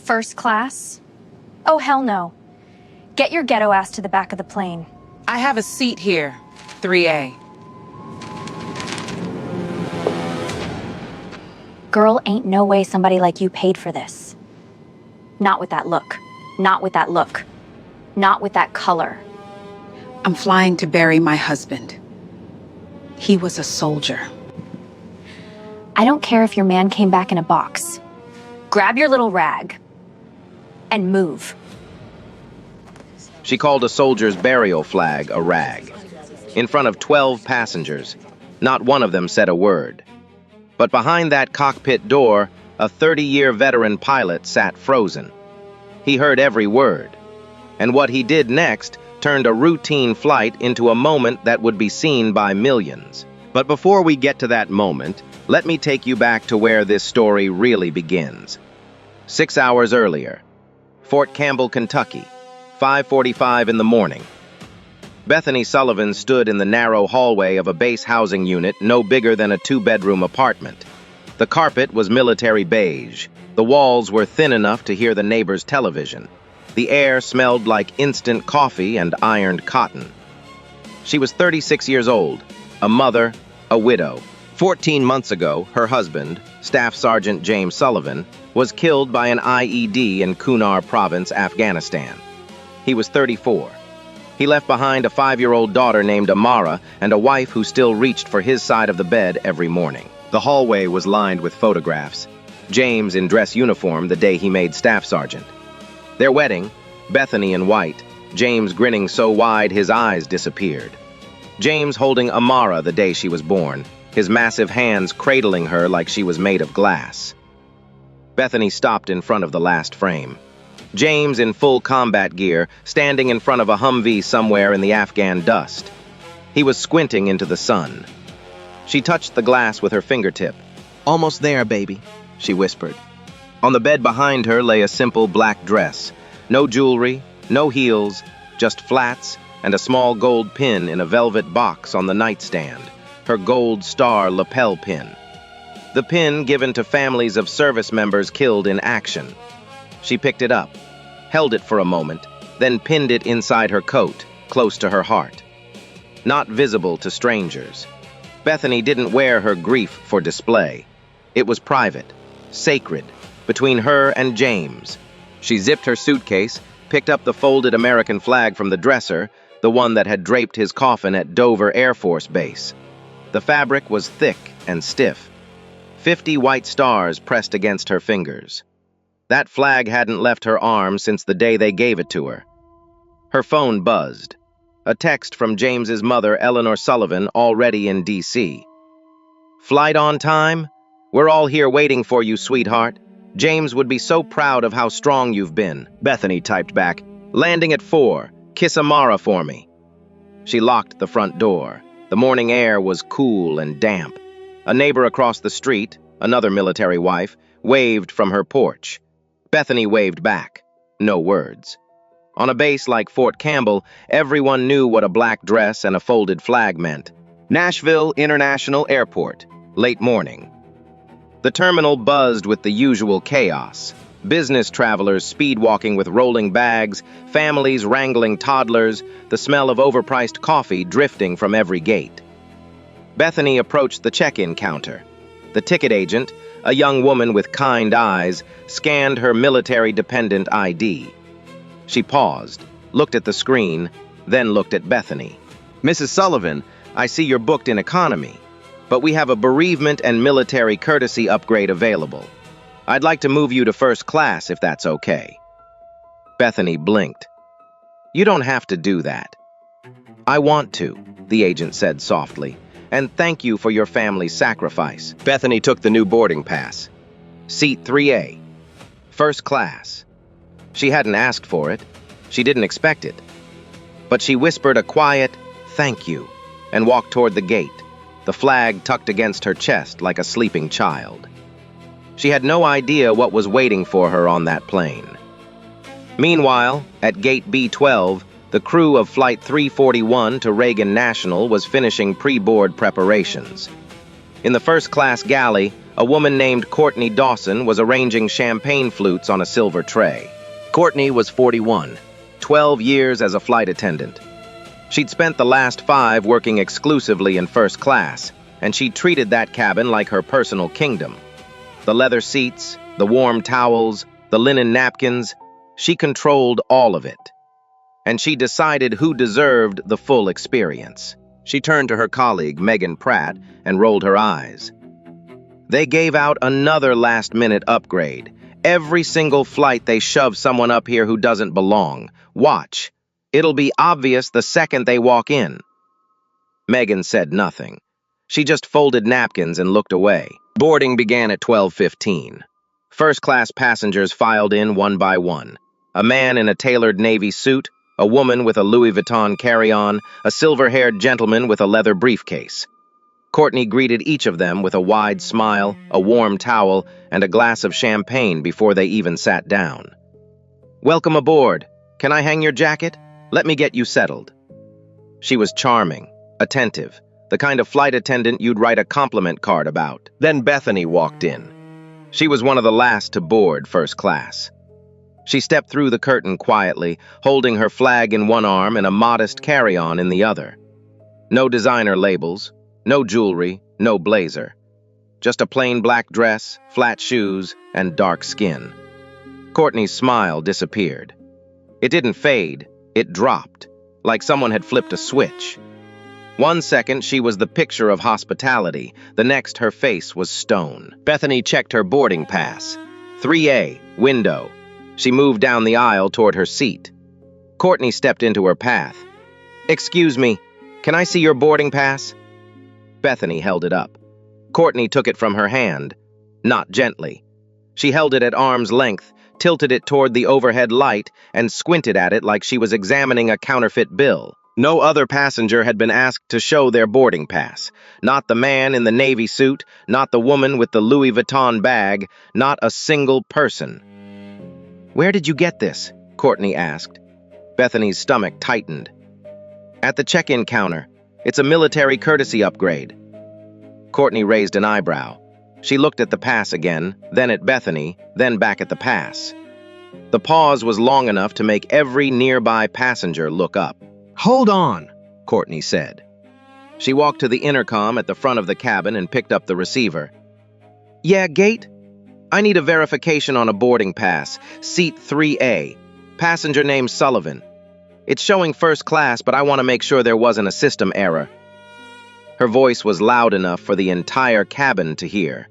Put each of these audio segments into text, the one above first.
First class? Oh, hell no. Get your ghetto ass to the back of the plane. I have a seat here, 3A. Girl, ain't no way somebody like you paid for this. Not with that look. Not with that look. Not with that color. I'm flying to bury my husband. He was a soldier. I don't care if your man came back in a box. Grab your little rag and move. She called a soldier's burial flag a rag. In front of 12 passengers, not one of them said a word. But behind that cockpit door, a 30-year veteran pilot sat frozen. He heard every word. And what he did next turned a routine flight into a moment that would be seen by millions. But before we get to that moment, let me take you back to where this story really begins. 6 hours earlier, Fort Campbell, Kentucky, 5:45 in the morning. Bethany Sullivan stood in the narrow hallway of a base housing unit no bigger than a 2-bedroom apartment. The carpet was military beige. The walls were thin enough to hear the neighbor's television. The air smelled like instant coffee and ironed cotton. She was 36 years old, a mother, a widow. 14 months ago, her husband, Staff Sergeant James Sullivan, was killed by an IED in Kunar Province, Afghanistan. He was 34. He left behind a 5-year-old daughter named Amara and a wife who still reached for his side of the bed every morning. The hallway was lined with photographs. James in dress uniform the day he made Staff Sergeant. Their wedding, Bethany in white, James grinning so wide his eyes disappeared. James holding Amara the day she was born, his massive hands cradling her like she was made of glass. Bethany stopped in front of the last frame. James in full combat gear, standing in front of a Humvee somewhere in the Afghan dust. He was squinting into the sun. She touched the glass with her fingertip. "Almost there, baby," she whispered. On the bed behind her lay a simple black dress. No jewelry, no heels, just flats and a small gold pin in a velvet box on the nightstand, her gold star lapel pin. The pin given to families of service members killed in action. She picked it up, held it for a moment, then pinned it inside her coat, close to her heart. Not visible to strangers. Bethany didn't wear her grief for display. It was private, sacred, between her and James. She zipped her suitcase, picked up the folded American flag from the dresser, the one that had draped his coffin at Dover Air Force Base. The fabric was thick and stiff. 50 white stars pressed against her fingers. That flag hadn't left her arm since the day they gave it to her. Her phone buzzed. A text from James's mother, Eleanor Sullivan, already in D.C. "Flight on time? We're all here waiting for you, sweetheart. James would be so proud of how strong you've been." Bethany typed back, "Landing at 4. Kiss Amara for me." She locked the front door. The morning air was cool and damp. A neighbor across the street, another military wife, waved from her porch. Bethany waved back. No words. On a base like Fort Campbell, everyone knew what a black dress and a folded flag meant. Nashville International Airport, late morning. The terminal buzzed with the usual chaos. Business travelers speed-walking with rolling bags, families wrangling toddlers, the smell of overpriced coffee drifting from every gate. Bethany approached the check-in counter. The ticket agent, a young woman with kind eyes, scanned her military-dependent ID. She paused, looked at the screen, then looked at Bethany. "Mrs. Sullivan, I see you're booked in economy, but we have a bereavement and military courtesy upgrade available. I'd like to move you to first class if that's okay." Bethany blinked. "You don't have to do that." "I want to," the agent said softly, "and thank you for your family's sacrifice." Bethany took the new boarding pass. Seat 3A. First class. She hadn't asked for it. She didn't expect it. But she whispered a quiet, "Thank you," and walked toward the gate, the flag tucked against her chest like a sleeping child. She had no idea what was waiting for her on that plane. Meanwhile, at Gate B12, the crew of Flight 341 to Reagan National was finishing pre-board preparations. In the first-class galley, a woman named Courtney Dawson was arranging champagne flutes on a silver tray. Courtney was 41, 12 years as a flight attendant. She'd spent the last 5 working exclusively in first class, and she treated that cabin like her personal kingdom. The leather seats, the warm towels, the linen napkins, she controlled all of it. And she decided who deserved the full experience. She turned to her colleague, Megan Pratt, and rolled her eyes. They gave out another last-minute upgrade. Every single flight they shove someone up here who doesn't belong. Watch. It'll be obvious the second they walk in. Megan said nothing. She just folded napkins and looked away. Boarding began at 12:15. First-class passengers filed in one by one. A man in a tailored navy suit, a woman with a Louis Vuitton carry-on, a silver-haired gentleman with a leather briefcase. Courtney greeted each of them with a wide smile, a warm towel, and a glass of champagne before they even sat down. "Welcome aboard. Can I hang your jacket? Let me get you settled." She was charming, attentive, the kind of flight attendant you'd write a compliment card about. Then Bethany walked in. She was one of the last to board first class. She stepped through the curtain quietly, holding her flag in one arm and a modest carry-on in the other. No designer labels, no jewelry, no blazer. Just a plain black dress, flat shoes, and dark skin. Courtney's smile disappeared. It didn't fade, it dropped, like someone had flipped a switch. One second she was the picture of hospitality, the next her face was stone. Bethany checked her boarding pass. 3A, window. She moved down the aisle toward her seat. Courtney stepped into her path. "Excuse me, can I see your boarding pass?" Bethany held it up. Courtney took it from her hand, not gently. She held it at arm's length, tilted it toward the overhead light, and squinted at it like she was examining a counterfeit bill. No other passenger had been asked to show their boarding pass. Not the man in the navy suit, not the woman with the Louis Vuitton bag, not a single person. "Where did you get this?" Courtney asked. Bethany's stomach tightened. "At the check-in counter. It's a military courtesy upgrade." Courtney raised an eyebrow. She looked at the pass again, then at Bethany, then back at the pass. The pause was long enough to make every nearby passenger look up. "Hold on," Courtney said. She walked to the intercom at the front of the cabin and picked up the receiver. "Yeah, gate? I need a verification on a boarding pass. Seat 3A. Passenger name Sullivan. It's showing first class, but I want to make sure there wasn't a system error." Her voice was loud enough for the entire cabin to hear.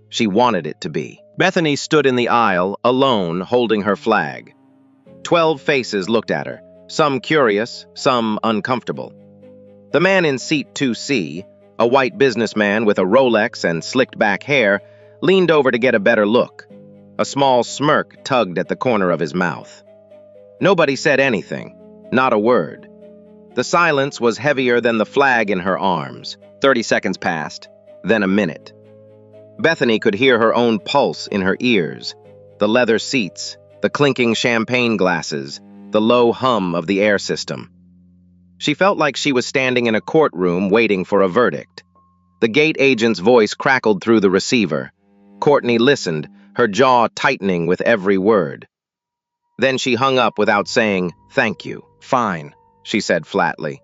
She wanted it to be. Bethany stood in the aisle, alone, holding her flag. 12 faces looked at her, some curious, some uncomfortable. The man in seat 2C, a white businessman with a Rolex and slicked-back hair, leaned over to get a better look. A small smirk tugged at the corner of his mouth. Nobody said anything, not a word. The silence was heavier than the flag in her arms. 30 seconds passed, then a minute. Bethany could hear her own pulse in her ears, the leather seats, the clinking champagne glasses, the low hum of the air system. She felt like she was standing in a courtroom waiting for a verdict. The gate agent's voice crackled through the receiver. Courtney listened, her jaw tightening with every word. Then she hung up without saying, "Thank you." "Fine," she said flatly.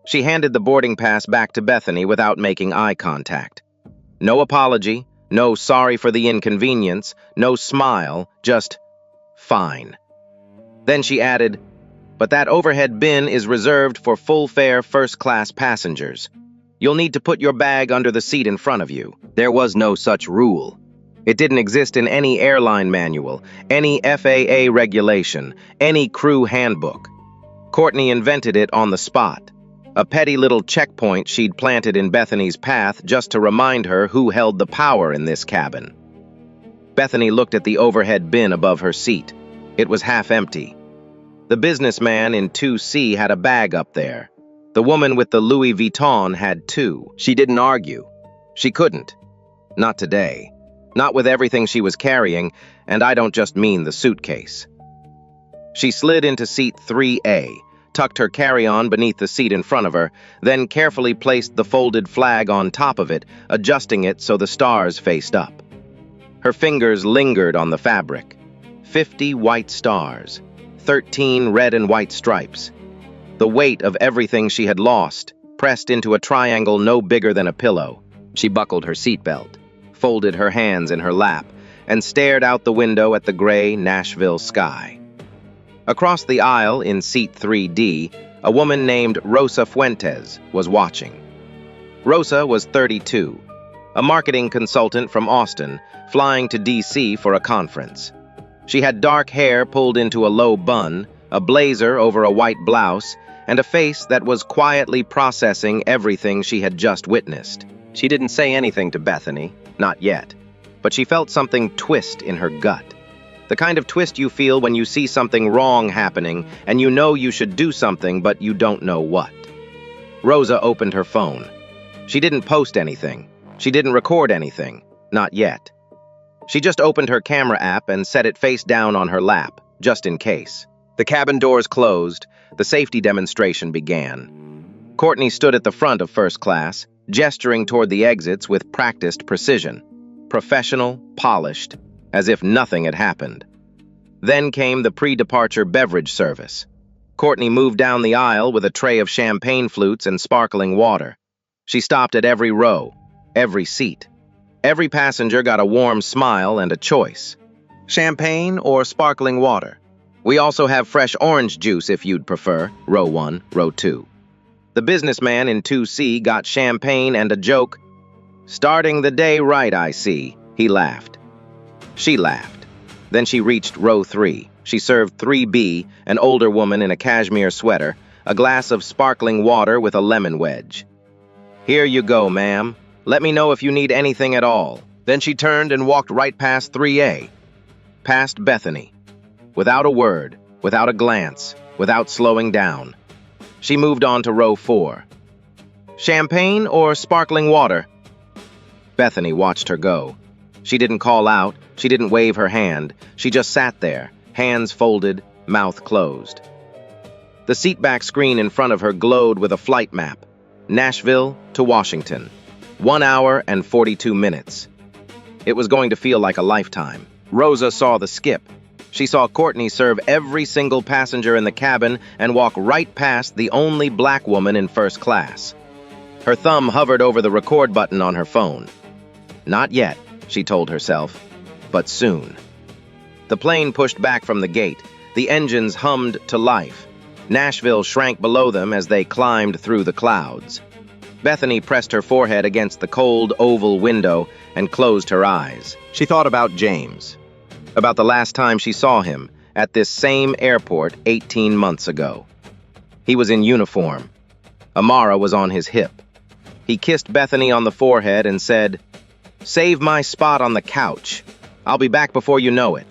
She handed the boarding pass back to Bethany without making eye contact. No apology, no sorry for the inconvenience, no smile, just, "Fine." Then she added, "But that overhead bin is reserved for full-fare first-class passengers. You'll need to put your bag under the seat in front of you." There was no such rule. It didn't exist in any airline manual, any FAA regulation, any crew handbook. Courtney invented it on the spot. A petty little checkpoint she'd planted in Bethany's path just to remind her who held the power in this cabin. Bethany looked at the overhead bin above her seat. It was half empty. The businessman in 2C had a bag up there. The woman with the Louis Vuitton had 2. She didn't argue. She couldn't. Not today. Not with everything she was carrying, and I don't just mean the suitcase. She slid into seat 3A, tucked her carry-on beneath the seat in front of her, then carefully placed the folded flag on top of it, adjusting it so the stars faced up. Her fingers lingered on the fabric. 50 white stars, 13 red and white stripes. The weight of everything she had lost, pressed into a triangle no bigger than a pillow. She buckled her seatbelt, folded her hands in her lap, and stared out the window at the gray Nashville sky. Across the aisle in seat 3D, a woman named Rosa Fuentes was watching. Rosa was 32, a marketing consultant from Austin, flying to D.C. for a conference. She had dark hair pulled into a low bun, a blazer over a white blouse, and a face that was quietly processing everything she had just witnessed. She didn't say anything to Bethany, not yet, but she felt something twist in her gut. The kind of twist you feel when you see something wrong happening and you know you should do something but you don't know what. Rosa opened her phone. She didn't post anything. She didn't record anything, not yet. She just opened her camera app and set it face down on her lap, just in case. The cabin doors closed. The safety demonstration began. Courtney stood at the front of first class, gesturing toward the exits with practiced precision. Professional, polished, as if nothing had happened. Then came the pre-departure beverage service. Courtney moved down the aisle with a tray of champagne flutes and sparkling water. She stopped at every row, every seat. Every passenger got a warm smile and a choice. Champagne or sparkling water? We also have fresh orange juice if you'd prefer, row 1, row 2. The businessman in 2C got champagne and a joke. Starting the day right, I see, he laughed. She laughed. Then she reached row 3. She served 3B, an older woman in a cashmere sweater, a glass of sparkling water with a lemon wedge. Here you go, ma'am. Let me know if you need anything at all. Then she turned and walked right past 3A, past Bethany. Without a word, without a glance, without slowing down. She moved on to row 4. Champagne or sparkling water? Bethany watched her go. She didn't call out, she didn't wave her hand. She just sat there, hands folded, mouth closed. The seatback screen in front of her glowed with a flight map. Nashville to Washington. 1 hour and 42 minutes. It was going to feel like a lifetime. Rosa saw the skip. She saw Courtney serve every single passenger in the cabin and walk right past the only black woman in first class. Her thumb hovered over the record button on her phone. Not yet, she told herself, but soon. The plane pushed back from the gate. The engines hummed to life. Nashville shrank below them as they climbed through the clouds. Bethany pressed her forehead against the cold oval window and closed her eyes. She thought about James, about the last time she saw him at this same airport 18 months ago. He was in uniform. Amara was on his hip. He kissed Bethany on the forehead and said, "Save my spot on the couch. I'll be back before you know it."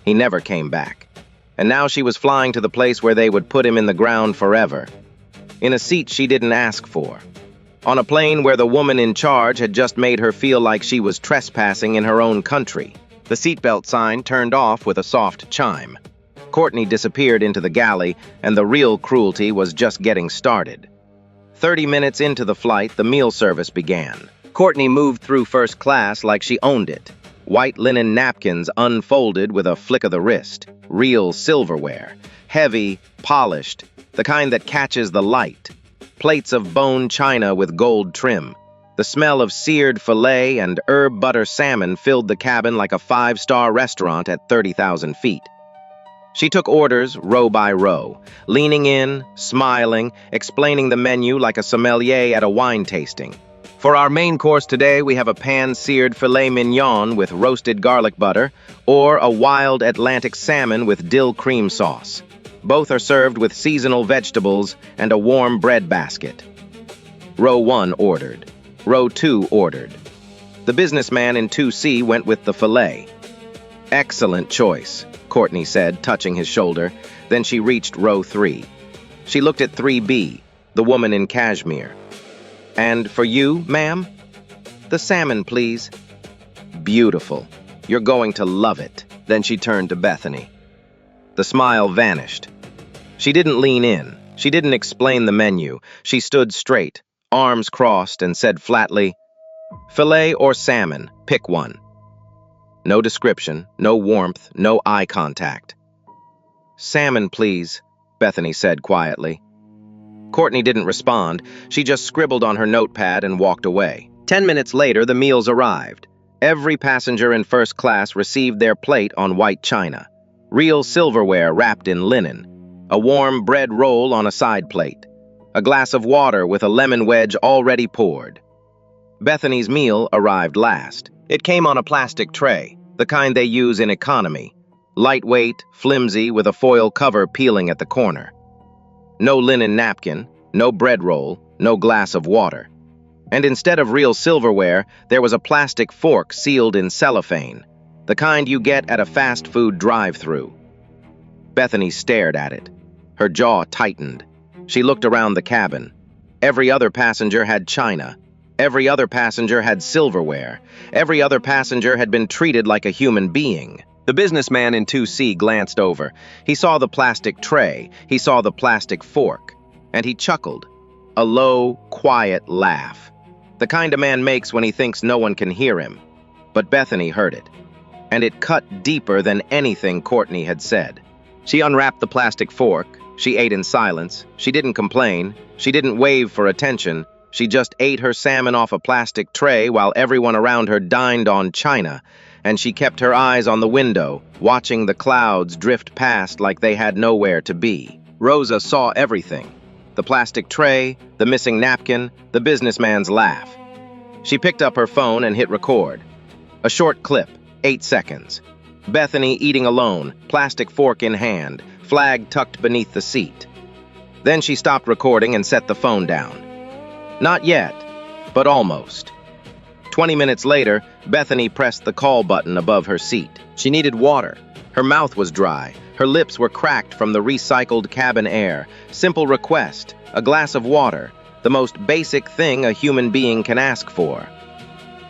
He never came back. And now she was flying to the place where they would put him in the ground forever. In a seat she didn't ask for. On a plane where the woman in charge had just made her feel like she was trespassing in her own country. The seatbelt sign turned off with a soft chime. Courtney disappeared into the galley, and the real cruelty was just getting started. 30 minutes into the flight, the meal service began. Courtney moved through first class like she owned it. White linen napkins unfolded with a flick of the wrist. Real silverware. Heavy, polished, the kind that catches the light. Plates of bone china with gold trim. The smell of seared filet and herb butter salmon filled the cabin like a 5-star restaurant at 30,000 feet. She took orders row by row, leaning in, smiling, explaining the menu like a sommelier at a wine tasting. For our main course today, we have a pan-seared filet mignon with roasted garlic butter, or a wild Atlantic salmon with dill cream sauce. Both are served with seasonal vegetables and a warm bread basket. Row 1 ordered. Row 2 ordered. The businessman in 2C went with the filet. "Excellent choice," Courtney said, touching his shoulder. Then she reached row 3. She looked at 3B, the woman in cashmere. "And for you, ma'am?" "The salmon, please." "Beautiful. You're going to love it." Then she turned to Bethany. The smile vanished. She didn't lean in. She didn't explain the menu. She stood straight, arms crossed, and said flatly, "Filet or salmon, pick one." No description, no warmth, no eye contact. "Salmon, please," Bethany said quietly. Courtney didn't respond. She just scribbled on her notepad and walked away. 10 minutes later, the meals arrived. Every passenger in first class received their plate on white china. Real silverware wrapped in linen. A warm bread roll on a side plate. A glass of water with a lemon wedge already poured. Bethany's meal arrived last. It came on a plastic tray, the kind they use in economy. Lightweight, flimsy, with a foil cover peeling at the corner. No linen napkin, no bread roll, no glass of water. And instead of real silverware, there was a plastic fork sealed in cellophane, the kind you get at a fast food drive-thru. Bethany stared at it. Her jaw tightened. She looked around the cabin. Every other passenger had china. Every other passenger had silverware. Every other passenger had been treated like a human being. The businessman in 2C glanced over. He saw the plastic tray. He saw the plastic fork. And he chuckled. A low, quiet laugh. The kind a man makes when he thinks no one can hear him. But Bethany heard it. And it cut deeper than anything Courtney had said. She unwrapped the plastic fork. She ate in silence. She didn't complain. She didn't wave for attention. She just ate her salmon off a plastic tray while everyone around her dined on china. And she kept her eyes on the window, watching the clouds drift past like they had nowhere to be. Rosa saw everything. The plastic tray, the missing napkin, the businessman's laugh. She picked up her phone and hit record. A short clip, 8 seconds. Bethany eating alone, plastic fork in hand, flag tucked beneath the seat. Then she stopped recording and set the phone down. Not yet, but almost. 20 minutes later, Bethany pressed the call button above her seat. She needed water. Her mouth was dry. Her lips were cracked from the recycled cabin air. Simple request, a glass of water, the most basic thing a human being can ask for.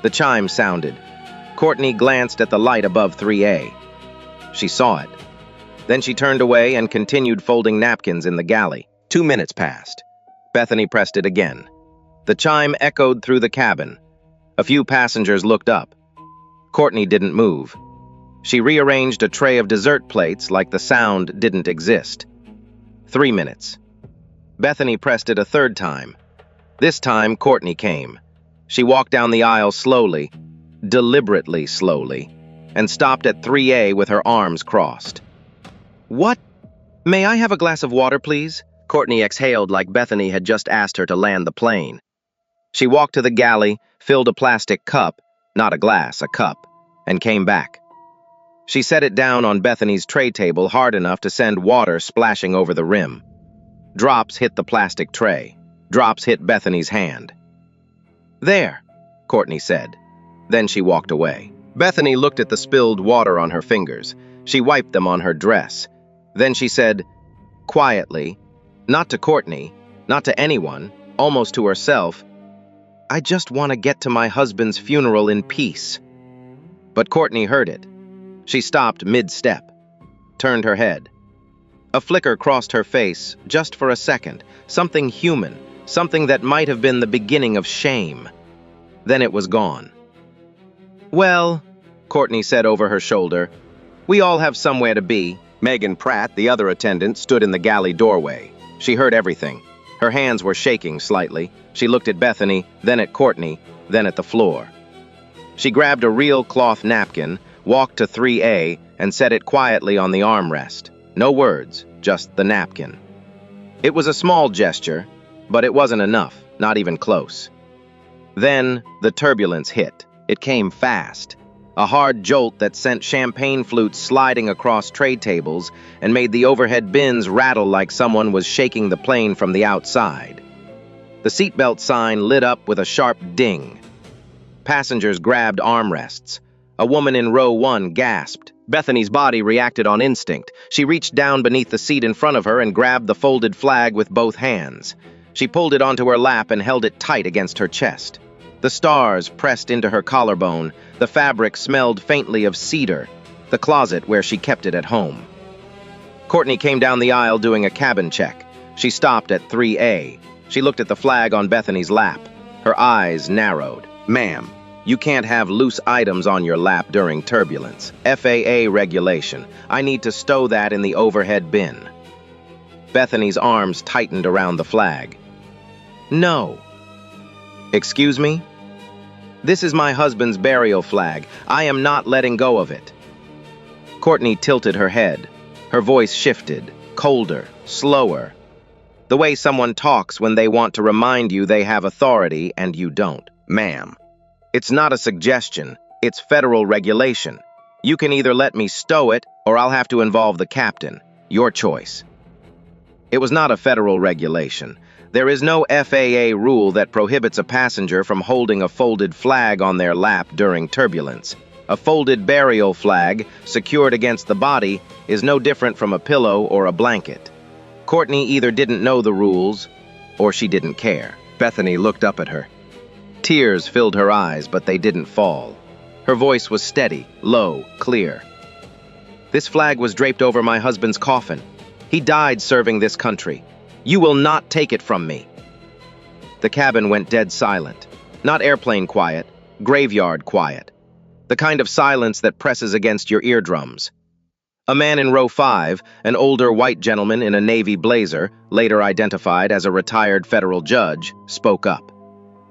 The chime sounded. Courtney glanced at the light above 3A. She saw it. Then she turned away and continued folding napkins in the galley. 2 minutes passed. Bethany pressed it again. The chime echoed through the cabin. A few passengers looked up. Courtney didn't move. She rearranged a tray of dessert plates like the sound didn't exist. 3 minutes. Bethany pressed it a third time. This time, Courtney came. She walked down the aisle slowly, deliberately slowly, and stopped at 3A with her arms crossed. "What? May I have a glass of water, please?" Courtney exhaled like Bethany had just asked her to land the plane. She walked to the galley, filled a plastic cup, not a glass, a cup, and came back. She set it down on Bethany's tray table hard enough to send water splashing over the rim. Drops hit the plastic tray. Drops hit Bethany's hand. "There," Courtney said. Then she walked away. Bethany looked at the spilled water on her fingers. She wiped them on her dress. Then she said, quietly, not to Courtney, not to anyone, almost to herself, "I just want to get to my husband's funeral in peace." But Courtney heard it. She stopped mid-step, turned her head. A flicker crossed her face, just for a second, something human, something that might have been the beginning of shame. Then it was gone. "Well," Courtney said over her shoulder, "we all have somewhere to be." Megan Pratt, the other attendant, stood in the galley doorway. She heard everything. Her hands were shaking slightly. She looked at Bethany, then at Courtney, then at the floor. She grabbed a real cloth napkin, walked to 3A, and set it quietly on the armrest. No words, just the napkin. It was a small gesture, but it wasn't enough, not even close. Then the turbulence hit. It came fast. A hard jolt that sent champagne flutes sliding across tray tables and made the overhead bins rattle like someone was shaking the plane from the outside. The seatbelt sign lit up with a sharp ding. Passengers grabbed armrests. A woman in row 1 gasped. Bethany's body reacted on instinct. She reached down beneath the seat in front of her and grabbed the folded flag with both hands. She pulled it onto her lap and held it tight against her chest. The stars pressed into her collarbone. The fabric smelled faintly of cedar, the closet where she kept it at home. Courtney came down the aisle doing a cabin check. She stopped at 3A. She looked at the flag on Bethany's lap. Her eyes narrowed. "Ma'am, you can't have loose items on your lap during turbulence. FAA regulation. I need to stow that in the overhead bin." Bethany's arms tightened around the flag. "No." "Excuse me? This is my husband's burial flag. I am not letting go of it." Courtney tilted her head. Her voice shifted, colder, slower. The way someone talks when they want to remind you they have authority and you don't. "Ma'am, it's not a suggestion. It's federal regulation. You can either let me stow it or I'll have to involve the captain. Your choice." It was not a federal regulation. There is no FAA rule that prohibits a passenger from holding a folded flag on their lap during turbulence. A folded burial flag, secured against the body, is no different from a pillow or a blanket. Courtney either didn't know the rules, or she didn't care. Bethany looked up at her. Tears filled her eyes, but they didn't fall. Her voice was steady, low, clear. "This flag was draped over my husband's coffin. He died serving this country. You will not take it from me." The cabin went dead silent. Not airplane quiet, graveyard quiet. The kind of silence that presses against your eardrums. A man in row 5, an older white gentleman in a navy blazer, later identified as a retired federal judge, spoke up.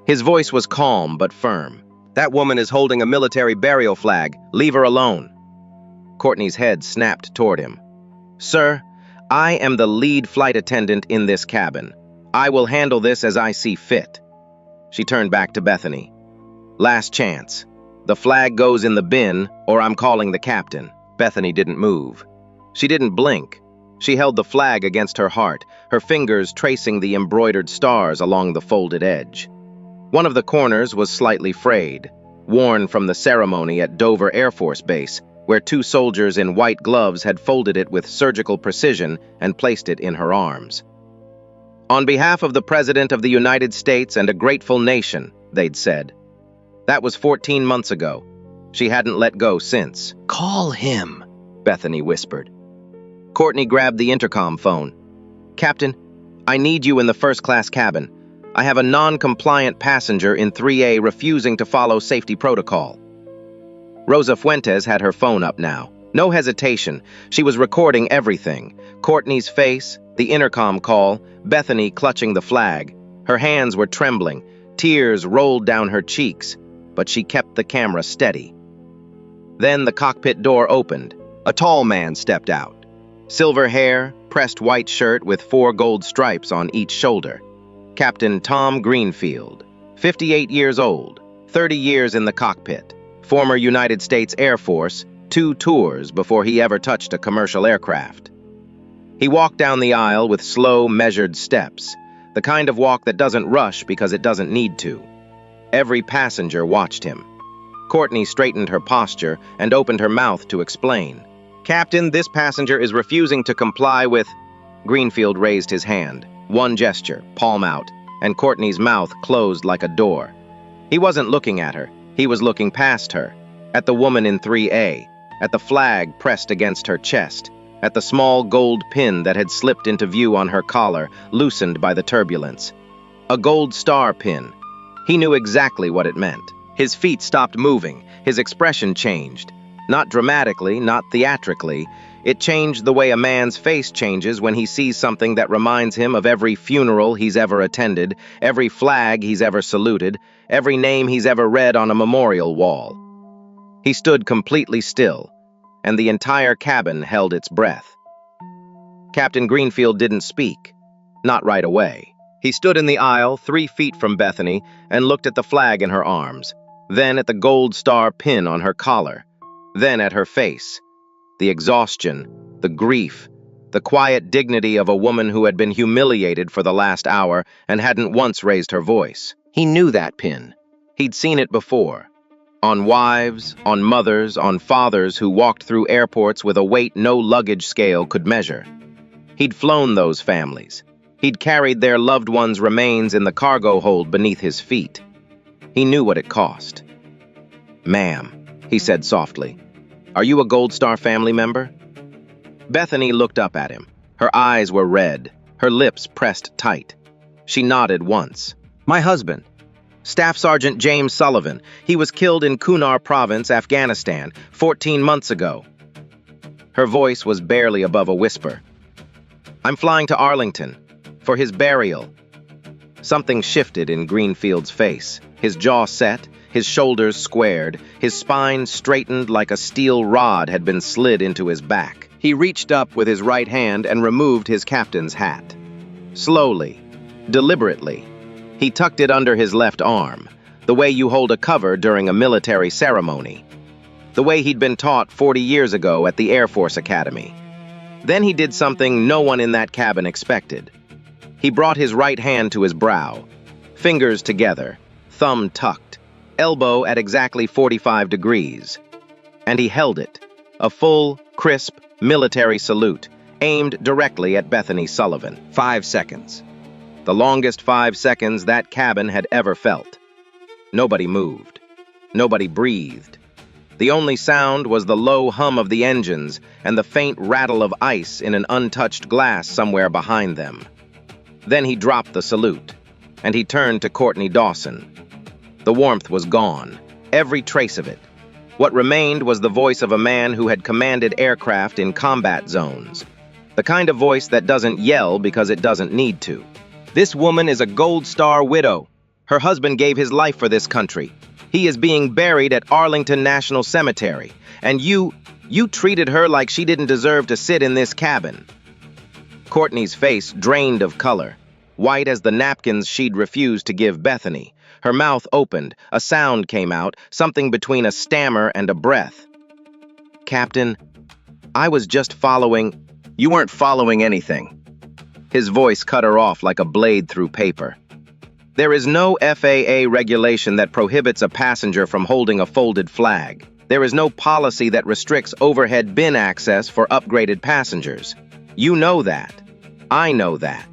His voice was calm but firm. "That woman is holding a military burial flag. Leave her alone." Courtney's head snapped toward him. "Sir, I am the lead flight attendant in this cabin. I will handle this as I see fit." She turned back to Bethany. "Last chance. The flag goes in the bin, or I'm calling the captain." Bethany didn't move. She didn't blink. She held the flag against her heart, her fingers tracing the embroidered stars along the folded edge. One of the corners was slightly frayed, worn from the ceremony at Dover Air Force Base, where 2 soldiers in white gloves had folded it with surgical precision and placed it in her arms. "On behalf of the President of the United States and a grateful nation," they'd said. That was 14 months ago. She hadn't let go since. "Call him," Bethany whispered. Courtney grabbed the intercom phone. "Captain, I need you in the first-class cabin. I have a non-compliant passenger in 3A refusing to follow safety protocol." Rosa Fuentes had her phone up now. No hesitation. She was recording everything. Courtney's face, the intercom call, Bethany clutching the flag. Her hands were trembling. Tears rolled down her cheeks, but she kept the camera steady. Then the cockpit door opened. A tall man stepped out. Silver hair, pressed white shirt with 4 gold stripes on each shoulder. Captain Tom Greenfield, 58 years old, 30 years in the cockpit, former United States Air Force, 2 tours before he ever touched a commercial aircraft. He walked down the aisle with slow, measured steps, the kind of walk that doesn't rush because it doesn't need to. Every passenger watched him. Courtney straightened her posture and opened her mouth to explain. "Captain, this passenger is refusing to comply with..." Greenfield raised his hand. One gesture, palm out, and Courtney's mouth closed like a door. He wasn't looking at her. He was looking past her, at the woman in 3A, at the flag pressed against her chest, at the small gold pin that had slipped into view on her collar, loosened by the turbulence. A gold star pin. He knew exactly what it meant. His feet stopped moving. His expression changed. Not dramatically, not theatrically. It changed the way a man's face changes when he sees something that reminds him of every funeral he's ever attended, every flag he's ever saluted, every name he's ever read on a memorial wall. He stood completely still, and the entire cabin held its breath. Captain Greenfield didn't speak. Not right away. He stood in the aisle 3 feet from Bethany and looked at the flag in her arms, then at the gold star pin on her collar, then at her face. The exhaustion, the grief, the quiet dignity of a woman who had been humiliated for the last hour and hadn't once raised her voice. He knew that pin. He'd seen it before. On wives, on mothers, on fathers who walked through airports with a weight no luggage scale could measure. He'd flown those families. He'd carried their loved ones' remains in the cargo hold beneath his feet. He knew what it cost. "Ma'am," he said softly, "are you a Gold Star family member?" Bethany looked up at him. Her eyes were red, her lips pressed tight. She nodded once. "My husband. Staff Sergeant James Sullivan. He was killed in Kunar Province, Afghanistan, 14 months ago." Her voice was barely above a whisper. "I'm flying to Arlington for his burial." Something shifted in Greenfield's face. His jaw set, his shoulders squared, his spine straightened like a steel rod had been slid into his back. He reached up with his right hand and removed his captain's hat. Slowly, deliberately, he tucked it under his left arm, the way you hold a cover during a military ceremony, the way he'd been taught 40 years ago at the Air Force Academy. Then he did something no one in that cabin expected. He brought his right hand to his brow, fingers together, thumb tucked, elbow at exactly 45 degrees, and he held it, a full, crisp, military salute, aimed directly at Bethany Sullivan. 5 seconds. The longest 5 seconds that cabin had ever felt. Nobody moved. Nobody breathed. The only sound was the low hum of the engines and the faint rattle of ice in an untouched glass somewhere behind them. Then he dropped the salute, and he turned to Courtney Dawson. The warmth was gone, every trace of it. What remained was the voice of a man who had commanded aircraft in combat zones. The kind of voice that doesn't yell because it doesn't need to. "This woman is a Gold Star widow. Her husband gave his life for this country. He is being buried at Arlington National Cemetery, and you treated her like she didn't deserve to sit in this cabin." Courtney's face drained of color, white as the napkins she'd refused to give Bethany. Her mouth opened, a sound came out, something between a stammer and a breath. "Captain, I was just following—" "You weren't following anything." His voice cut her off like a blade through paper. "There is no FAA regulation that prohibits a passenger from holding a folded flag. There is no policy that restricts overhead bin access for upgraded passengers. You know that. I know that.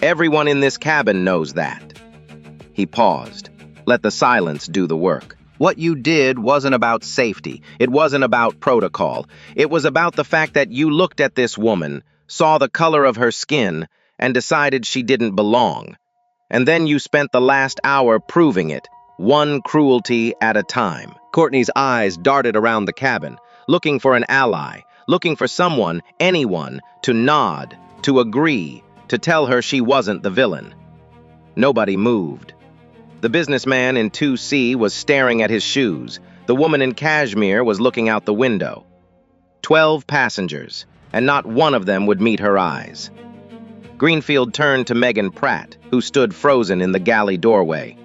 Everyone in this cabin knows that." He paused. Let the silence do the work. "What you did wasn't about safety. It wasn't about protocol. It was about the fact that you looked at this woman, saw the color of her skin, and decided she didn't belong. And then you spent the last hour proving it, one cruelty at a time." Courtney's eyes darted around the cabin, looking for an ally, looking for someone, anyone, to nod, to agree, to tell her she wasn't the villain. Nobody moved. The businessman in 2C was staring at his shoes. The woman in cashmere was looking out the window. 12 passengers, and not one of them would meet her eyes. Greenfield turned to Megan Pratt, who stood frozen in the galley doorway.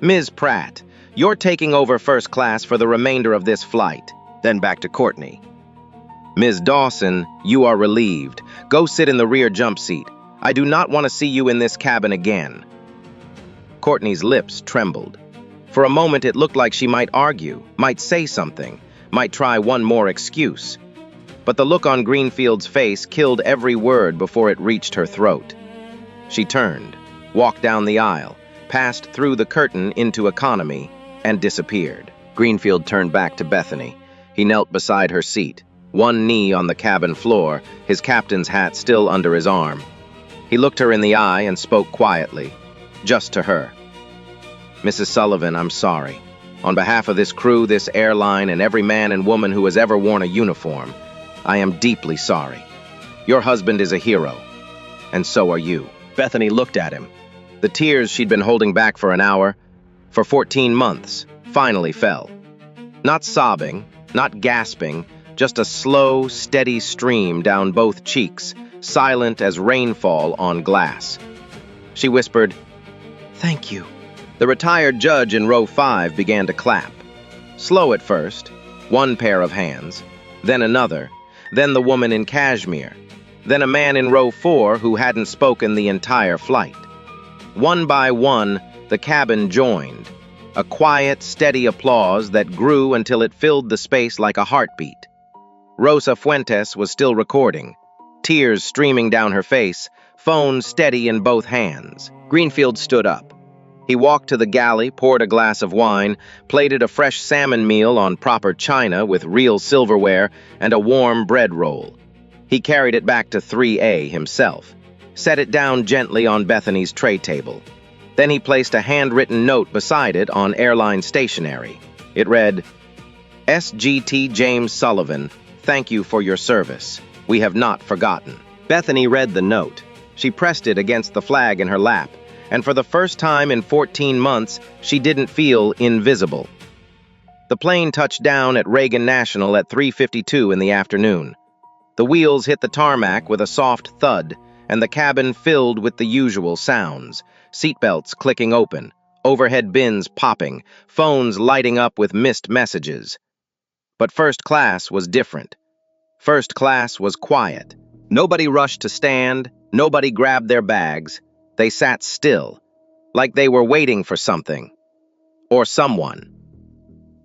"Ms. Pratt, you're taking over first class for the remainder of this flight." Then back to Courtney. "Ms. Dawson, you are relieved. Go sit in the rear jump seat. I do not want to see you in this cabin again." Courtney's lips trembled. For a moment it looked like she might argue, might say something, might try one more excuse. But the look on Greenfield's face killed every word before it reached her throat. She turned, walked down the aisle, passed through the curtain into economy, and disappeared. Greenfield turned back to Bethany. He knelt beside her seat, one knee on the cabin floor, his captain's hat still under his arm. He looked her in the eye and spoke quietly, just to her. "Mrs. Sullivan, I'm sorry. On behalf of this crew, this airline, and every man and woman who has ever worn a uniform, I am deeply sorry. Your husband is a hero, and so are you." Bethany looked at him. The tears she'd been holding back for an hour, for 14 months, finally fell. Not sobbing, not gasping, just a slow, steady stream down both cheeks, silent as rainfall on glass. She whispered, "Thank you." The retired judge in row 5 began to clap. Slow at first, one pair of hands, then another, then the woman in cashmere, then a man in row 4 who hadn't spoken the entire flight. One by one, the cabin joined, a quiet, steady applause that grew until it filled the space like a heartbeat. Rosa Fuentes was still recording, tears streaming down her face, phone steady in both hands. Greenfield stood up. He walked to the galley, poured a glass of wine, plated a fresh salmon meal on proper china with real silverware, and a warm bread roll. He carried it back to 3A himself, set it down gently on Bethany's tray table. Then he placed a handwritten note beside it on airline stationery. It read, "SGT James Sullivan, thank you for your service. We have not forgotten." Bethany read the note. She pressed it against the flag in her lap, and for the first time in 14 months, she didn't feel invisible. The plane touched down at Reagan National at 3:52 in the afternoon. The wheels hit the tarmac with a soft thud, and the cabin filled with the usual sounds: seatbelts clicking open, overhead bins popping, phones lighting up with missed messages. But first class was different. First class was quiet. Nobody rushed to stand, nobody grabbed their bags. They sat still, like they were waiting for something. Or someone.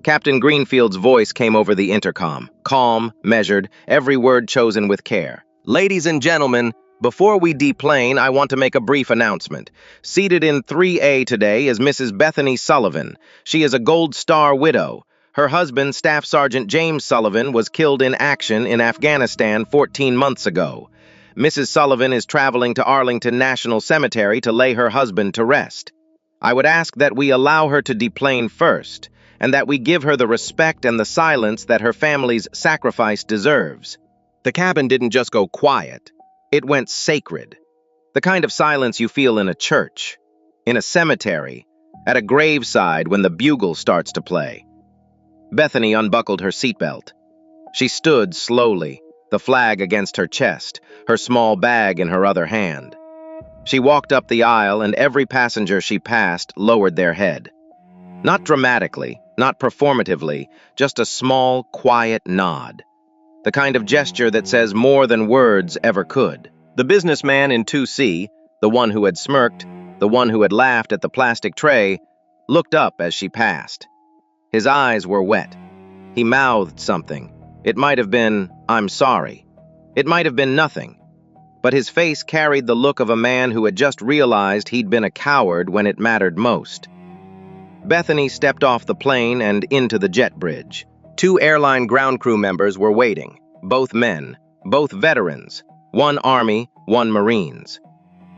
Captain Greenfield's voice came over the intercom, calm, measured, every word chosen with care. "Ladies and gentlemen, before we deplane, I want to make a brief announcement. Seated in 3A today is Mrs. Bethany Sullivan. She is a Gold Star widow. Her husband, Staff Sergeant James Sullivan, was killed in action in Afghanistan 14 months ago. Mrs. Sullivan is traveling to Arlington National Cemetery to lay her husband to rest. I would ask that we allow her to deplane first, and that we give her the respect and the silence that her family's sacrifice deserves." The cabin didn't just go quiet. It went sacred. The kind of silence you feel in a church, in a cemetery, at a graveside when the bugle starts to play. Bethany unbuckled her seatbelt. She stood slowly, the flag against her chest, her small bag in her other hand. She walked up the aisle, and every passenger she passed lowered their head. Not dramatically, not performatively, just a small, quiet nod. The kind of gesture that says more than words ever could. The businessman in 2C, the one who had smirked, the one who had laughed at the plastic tray, looked up as she passed. His eyes were wet. He mouthed something. It might have been, "I'm sorry." It might have been nothing. But his face carried the look of a man who had just realized he'd been a coward when it mattered most. Bethany stepped off the plane and into the jet bridge. 2 airline ground crew members were waiting, both men, both veterans, one Army, one Marines.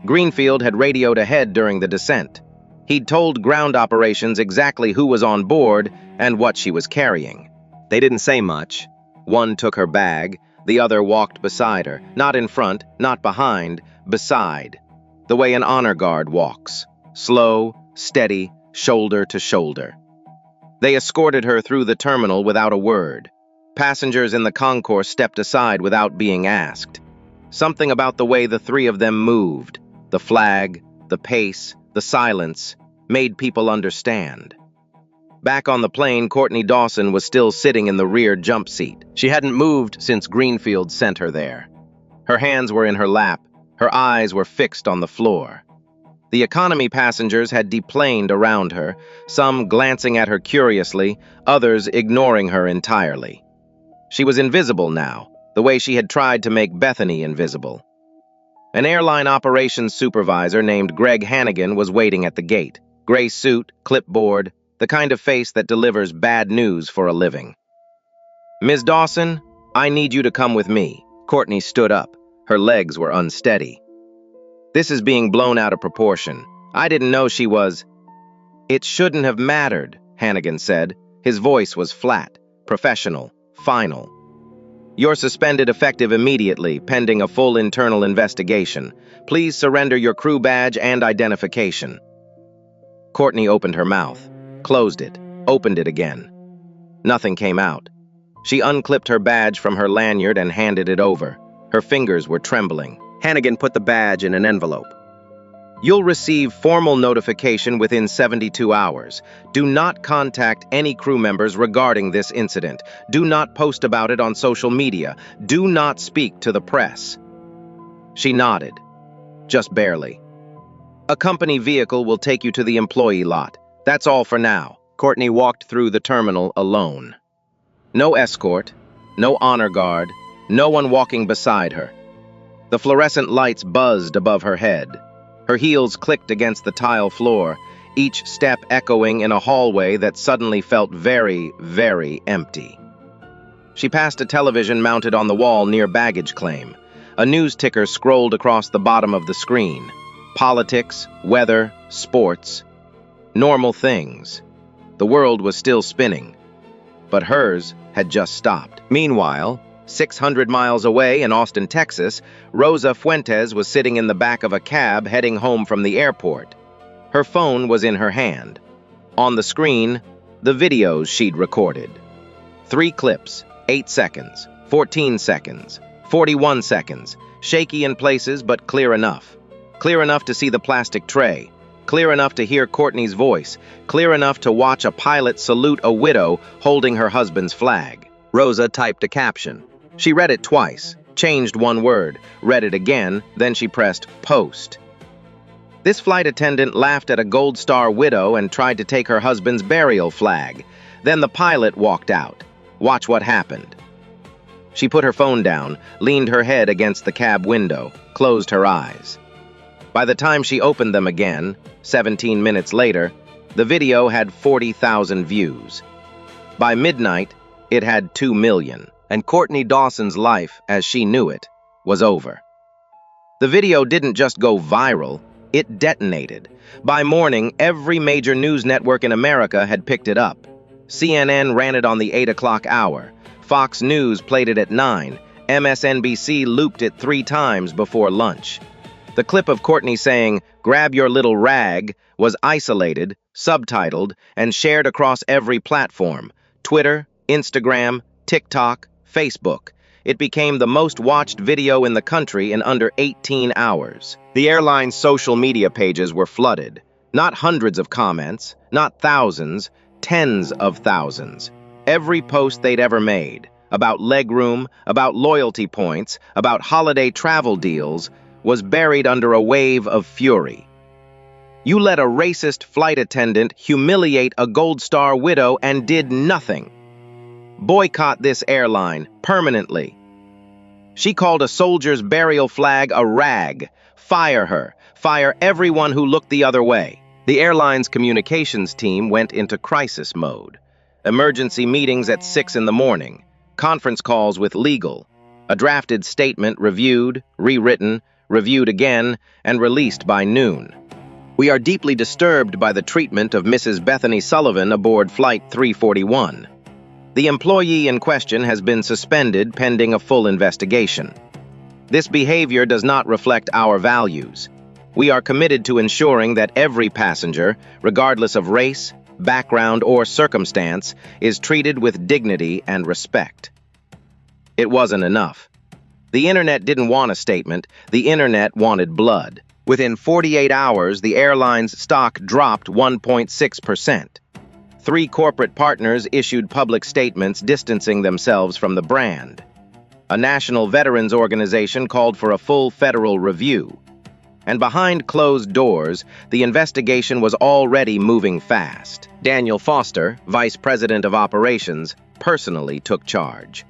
Greenfield had radioed ahead during the descent. He'd told ground operations exactly who was on board and what she was carrying. They didn't say much. One took her bag, the other walked beside her, not in front, not behind, beside, the way an honor guard walks, slow, steady, shoulder to shoulder. They escorted her through the terminal without a word. Passengers in the concourse stepped aside without being asked. Something about the way the three of them moved, the flag, the pace, the silence, made people understand. Back on the plane, Courtney Dawson was still sitting in the rear jump seat. She hadn't moved since Greenfield sent her there. Her hands were in her lap, her eyes were fixed on the floor. The economy passengers had deplaned around her, some glancing at her curiously, others ignoring her entirely. She was invisible now, the way she had tried to make Bethany invisible. An airline operations supervisor named Greg Hannigan was waiting at the gate. Gray suit, clipboard, the kind of face that delivers bad news for a living. "Ms. Dawson, I need you to come with me." Courtney stood up. Her legs were unsteady. "This is being blown out of proportion. I didn't know she was—" "It shouldn't have mattered," Hannigan said. His voice was flat, professional, final. "You're suspended effective immediately, pending a full internal investigation. Please surrender your crew badge and identification." Courtney opened her mouth, closed it, opened it again. Nothing came out. She unclipped her badge from her lanyard and handed it over. Her fingers were trembling. Hannigan put the badge in an envelope. "You'll receive formal notification within 72 hours. Do not contact any crew members regarding this incident. Do not post about it on social media. Do not speak to the press." She nodded, just barely. "A company vehicle will take you to the employee lot. That's all for now." Courtney walked through the terminal alone. No escort, no honor guard, no one walking beside her. The fluorescent lights buzzed above her head. Her heels clicked against the tile floor, each step echoing in a hallway that suddenly felt very, very empty. She passed a television mounted on the wall near baggage claim. A news ticker scrolled across the bottom of the screen. Politics, weather, sports. Normal things. The world was still spinning, but hers had just stopped. Meanwhile, 600 miles away in Austin, Texas, Rosa Fuentes was sitting in the back of a cab heading home from the airport. Her phone was in her hand. On the screen, the videos she'd recorded. 3 clips, 8 seconds, 14 seconds, 41 seconds, shaky in places but clear enough. Clear enough to see the plastic tray. Clear enough to hear Courtney's voice. Clear enough to watch a pilot salute a widow holding her husband's flag. Rosa typed a caption. She read it twice, changed one word, read it again, then she pressed post. This flight attendant laughed at a Gold Star widow and tried to take her husband's burial flag. Then the pilot walked out. Watch what happened. She put her phone down, leaned her head against the cab window, closed her eyes. By the time she opened them again, 17 minutes later, the video had 40,000 views. By midnight, it had 2 million, and Courtney Dawson's life, as she knew it, was over. The video didn't just go viral, it detonated. By morning, every major news network in America had picked it up. CNN ran it on the 8 o'clock hour. Fox News played it at 9. MSNBC looped it 3 times before lunch. The clip of Courtney saying, "Grab your little rag," was isolated, subtitled, and shared across every platform: Twitter, Instagram, TikTok, Facebook. It became the most watched video in the country in under 18 hours. The airline's social media pages were flooded. Not hundreds of comments, not thousands, tens of thousands. Every post they'd ever made, about legroom, about loyalty points, about holiday travel deals, was buried under a wave of fury. You let a racist flight attendant humiliate a Gold Star widow and did nothing. Boycott this airline permanently. She called a soldier's burial flag a rag. Fire her. Fire everyone who looked the other way. The airline's communications team went into crisis mode. Emergency meetings at 6 in the morning. Conference calls with legal. A drafted statement reviewed, rewritten, reviewed again, and released by noon. We are deeply disturbed by the treatment of Mrs. Bethany Sullivan aboard Flight 341. The employee in question has been suspended pending a full investigation. This behavior does not reflect our values. We are committed to ensuring that every passenger, regardless of race, background, or circumstance, is treated with dignity and respect. It wasn't enough. The internet didn't want a statement, the internet wanted blood. Within 48 hours, the airline's stock dropped 1.6%. 3 corporate partners issued public statements distancing themselves from the brand. A national veterans organization called for a full federal review. And behind closed doors, the investigation was already moving fast. Daniel Foster, vice president of operations, personally took charge.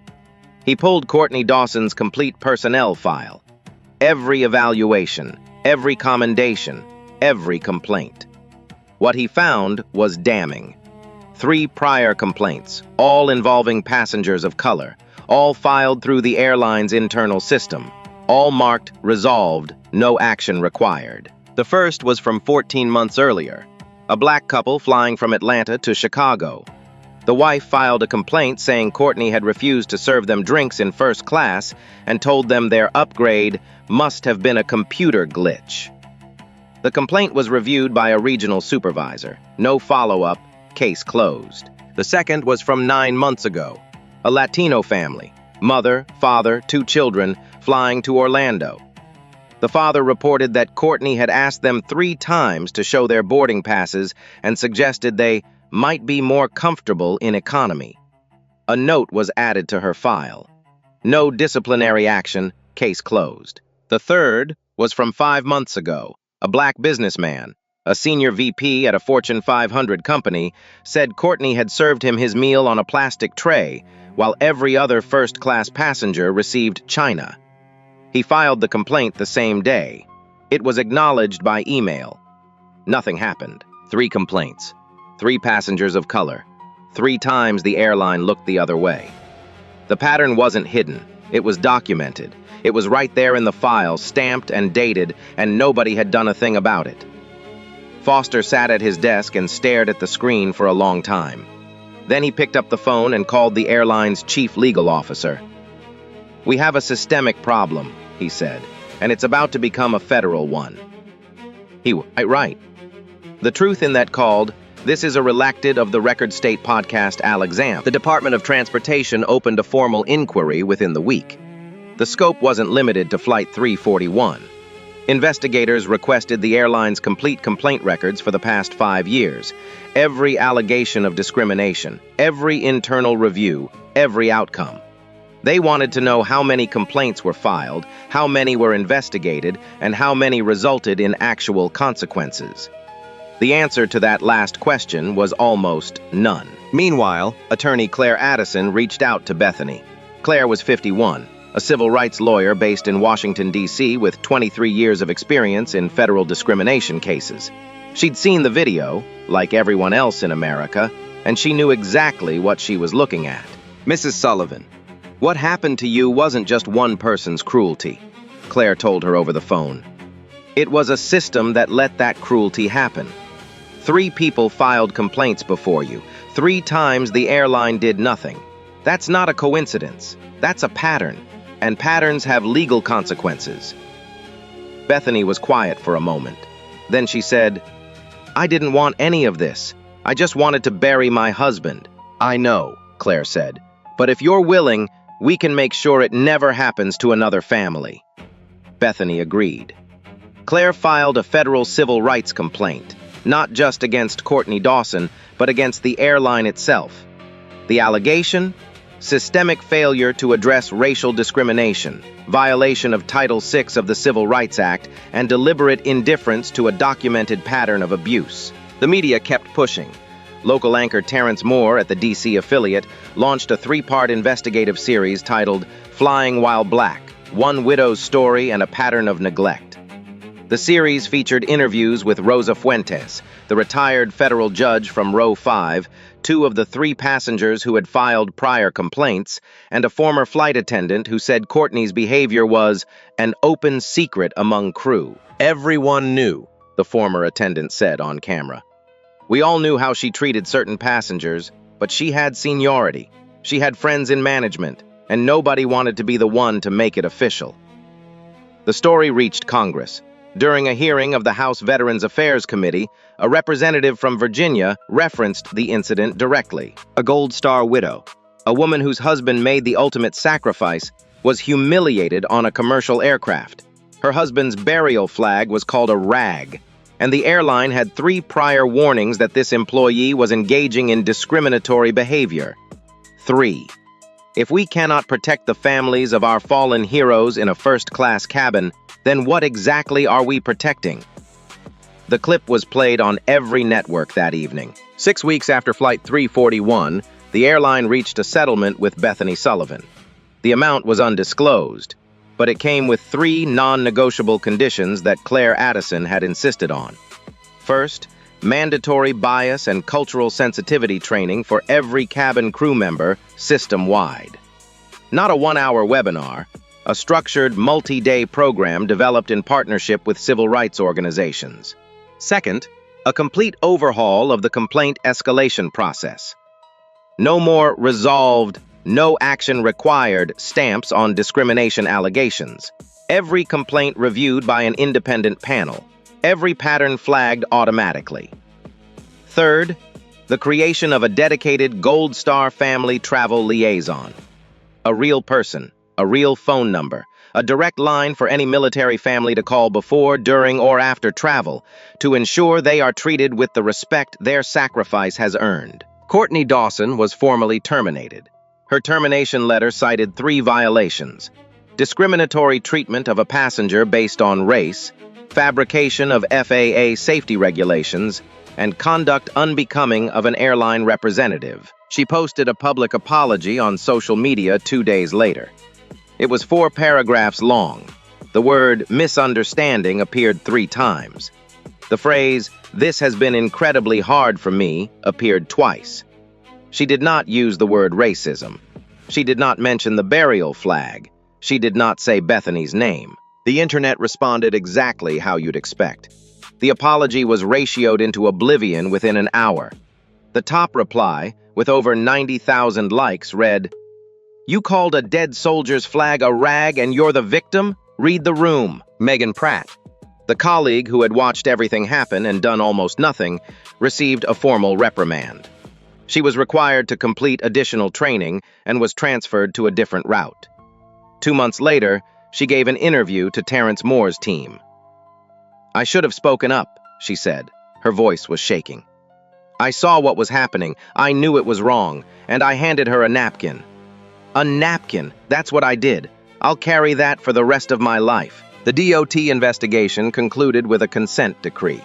He pulled Courtney Dawson's complete personnel file. Every evaluation, every commendation, every complaint. What he found was damning. 3 prior complaints, all involving passengers of color, all filed through the airline's internal system, all marked resolved, no action required. The first was from 14 months earlier, a black couple flying from Atlanta to Chicago. The wife filed a complaint saying Courtney had refused to serve them drinks in first class and told them their upgrade must have been a computer glitch. The complaint was reviewed by a regional supervisor. No follow-up, case closed. The second was from 9 months ago. A Latino family, mother, father, 2 children, flying to Orlando. The father reported that Courtney had asked them 3 times to show their boarding passes and suggested they might be more comfortable in economy. A note was added to her file. No disciplinary action, case closed. The third was from 5 months ago. A black businessman, a senior VP at a Fortune 500 company, said Courtney had served him his meal on a plastic tray, while every other first-class passenger received china. He filed the complaint the same day. It was acknowledged by email. Nothing happened. 3 complaints. 3 passengers of color. 3 times the airline looked the other way. The pattern wasn't hidden. It was documented. It was right there in the file, stamped and dated, and nobody had done a thing about it. Foster sat at his desk and stared at the screen for a long time. Then he picked up the phone and called the airline's chief legal officer. "We have a systemic problem," he said, "and it's about to become a federal one." He was right. The truth in that called, "This is a redacted of the Record State podcast Alexander." The Department of Transportation opened a formal inquiry within the week. The scope wasn't limited to Flight 341. Investigators requested the airline's complete complaint records for the past 5 years, every allegation of discrimination, every internal review, every outcome. They wanted to know how many complaints were filed, how many were investigated, and how many resulted in actual consequences. The answer to that last question was almost none. Meanwhile, attorney Claire Addison reached out to Bethany. Claire was 51, a civil rights lawyer based in Washington, D.C. with 23 years of experience in federal discrimination cases. She'd seen the video, like everyone else in America, and she knew exactly what she was looking at. "Mrs. Sullivan, what happened to you wasn't just one person's cruelty," Claire told her over the phone. "It was a system that let that cruelty happen. 3 people filed complaints before you. 3 times the airline did nothing. That's not a coincidence. That's a pattern. And patterns have legal consequences." Bethany was quiet for a moment. Then she said, "I didn't want any of this. I just wanted to bury my husband." "I know," Claire said. "But if you're willing, we can make sure it never happens to another family." Bethany agreed. Claire filed a federal civil rights complaint, not just against Courtney Dawson, but against the airline itself. The allegation? Systemic failure to address racial discrimination, violation of Title VI of the Civil Rights Act, and deliberate indifference to a documented pattern of abuse. The media kept pushing. Local anchor Terrence Moore at the D.C. affiliate launched a 3-part investigative series titled Flying While Black, One Widow's Story and a Pattern of Neglect. The series featured interviews with Rosa Fuentes, the retired federal judge from Row 5, 2 of the 3 passengers who had filed prior complaints, and a former flight attendant who said Courtney's behavior was an open secret among crew. "Everyone knew," the former attendant said on camera. "We all knew how she treated certain passengers, but she had seniority. She had friends in management, and nobody wanted to be the one to make it official." The story reached Congress. During a hearing of the House Veterans Affairs Committee, a representative from Virginia referenced the incident directly. A Gold Star widow, a woman whose husband made the ultimate sacrifice, was humiliated on a commercial aircraft. Her husband's burial flag was called a rag, and the airline had 3 prior warnings that this employee was engaging in discriminatory behavior. 3. If we cannot protect the families of our fallen heroes in a first-class cabin, then what exactly are we protecting? The clip was played on every network that evening. 6 weeks after Flight 341, the airline reached a settlement with Bethany Sullivan. The amount was undisclosed, but it came with 3 non-negotiable conditions that Claire Addison had insisted on. First, mandatory bias and cultural sensitivity training for every cabin crew member, system-wide. Not a 1-hour webinar, a structured multi-day program developed in partnership with civil rights organizations. Second, a complete overhaul of the complaint escalation process. No more resolved, no action required stamps on discrimination allegations. Every complaint reviewed by an independent panel. Every pattern flagged automatically. Third, the creation of a dedicated Gold Star family travel liaison. A real person, a real phone number, a direct line for any military family to call before, during, or after travel to ensure they are treated with the respect their sacrifice has earned. Courtney Dawson was formally terminated. Her termination letter cited 3 violations: discriminatory treatment of a passenger based on race, fabrication of FAA safety regulations, and conduct unbecoming of an airline representative. She posted a public apology on social media 2 days later. It was 4 paragraphs long. The word misunderstanding appeared 3 times. The phrase, "This has been incredibly hard for me," appeared twice. She did not use the word racism. She did not mention the burial flag. She did not say Bethany's name. The internet responded exactly how you'd expect. The apology was ratioed into oblivion within an hour. The top reply, with over 90,000 likes, read, "You called a dead soldier's flag a rag and you're the victim? Read the room." Megan Pratt, the colleague who had watched everything happen and done almost nothing, received a formal reprimand. She was required to complete additional training and was transferred to a different route. 2 months later, she gave an interview to Terrence Moore's team. "I should have spoken up," she said. Her voice was shaking. "I saw what was happening. I knew it was wrong, and I handed her a napkin. A napkin, that's what I did. I'll carry that for the rest of my life." The DOT investigation concluded with a consent decree.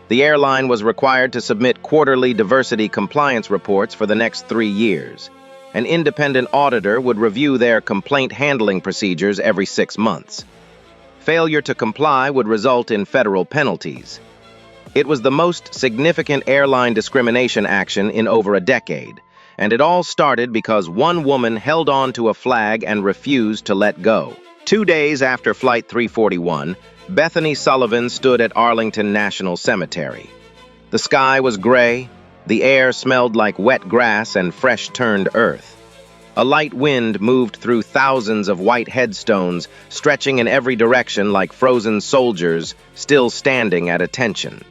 The airline was required to submit quarterly diversity compliance reports for the next 3 years. An independent auditor would review their complaint handling procedures every 6 months. Failure to comply would result in federal penalties. It was the most significant airline discrimination action in over a decade, and it all started because one woman held on to a flag and refused to let go. 2 days after Flight 341, Bethany Sullivan stood at Arlington National Cemetery. The sky was gray, the air smelled like wet grass and fresh-turned earth. A light wind moved through thousands of white headstones, stretching in every direction like frozen soldiers still standing at attention.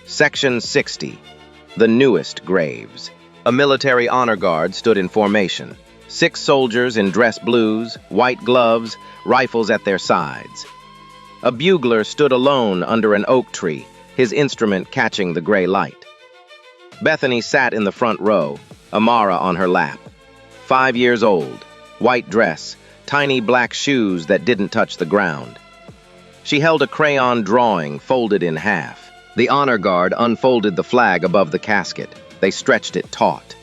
Section 60, the newest graves. A military honor guard stood in formation. 6 soldiers in dress blues, white gloves, rifles at their sides. A bugler stood alone under an oak tree, his instrument catching the gray light. Bethany sat in the front row, Amara on her lap. 5 years old, white dress, tiny black shoes that didn't touch the ground. She held a crayon drawing folded in half. The honor guard unfolded the flag above the casket. They stretched it taut.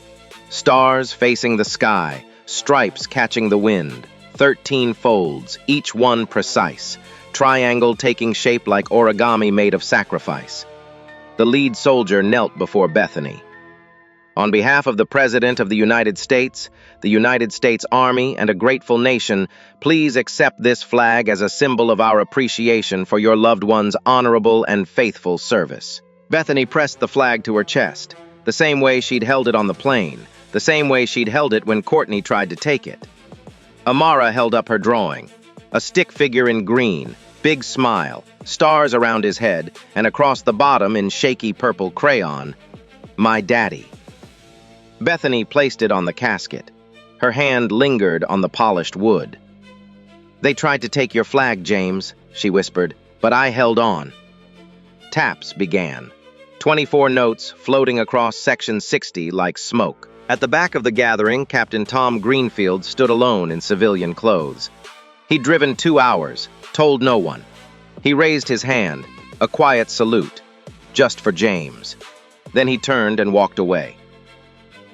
Stars facing the sky, stripes catching the wind, 13 folds, each one precise, triangle taking shape like origami made of sacrifice. The lead soldier knelt before Bethany. "On behalf of the President of the United States Army, and a grateful nation, please accept this flag as a symbol of our appreciation for your loved one's honorable and faithful service." Bethany pressed the flag to her chest, the same way she'd held it on the plane, the same way she'd held it when Courtney tried to take it. Amara held up her drawing, a stick figure in green, big smile, stars around his head, and across the bottom in shaky purple crayon, "My Daddy." Bethany placed it on the casket. Her hand lingered on the polished wood. "They tried to take your flag, James," she whispered, "but I held on." Taps began. 24 notes floating across Section 60 like smoke. At the back of the gathering, Captain Tom Greenfield stood alone in civilian clothes. He'd driven 2 hours, told no one. He raised his hand, a quiet salute, just for James. Then he turned and walked away.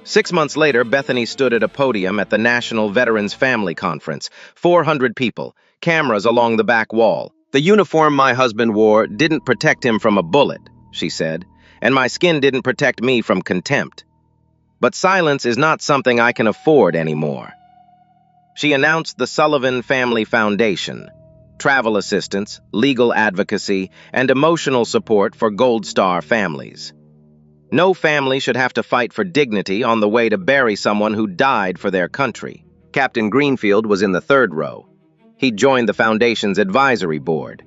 6 months later, Bethany stood at a podium at the National Veterans Family Conference. 400 people, cameras along the back wall. "The uniform my husband wore didn't protect him from a bullet," she said, "and my skin didn't protect me from contempt. But silence is not something I can afford anymore." She announced the Sullivan Family Foundation, travel assistance, legal advocacy, and emotional support for Gold Star families. No family should have to fight for dignity on the way to bury someone who died for their country. Captain Greenfield was in the 3rd row. He joined the foundation's advisory board.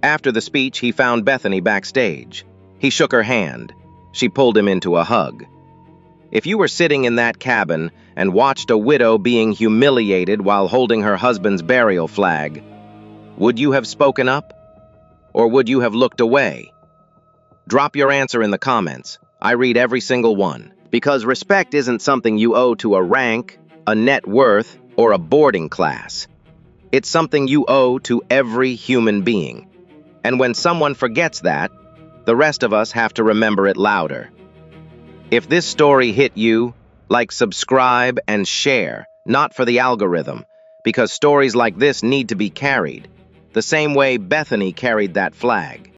After the speech, he found Bethany backstage. He shook her hand. She pulled him into a hug. If you were sitting in that cabin and watched a widow being humiliated while holding her husband's burial flag, would you have spoken up? Or would you have looked away? Drop your answer in the comments. I read every single one. Because respect isn't something you owe to a rank, a net worth, or a boarding class. It's something you owe to every human being. And when someone forgets that, the rest of us have to remember it louder. If this story hit you, like, subscribe, and share, not for the algorithm, because stories like this need to be carried, the same way Bethany carried that flag.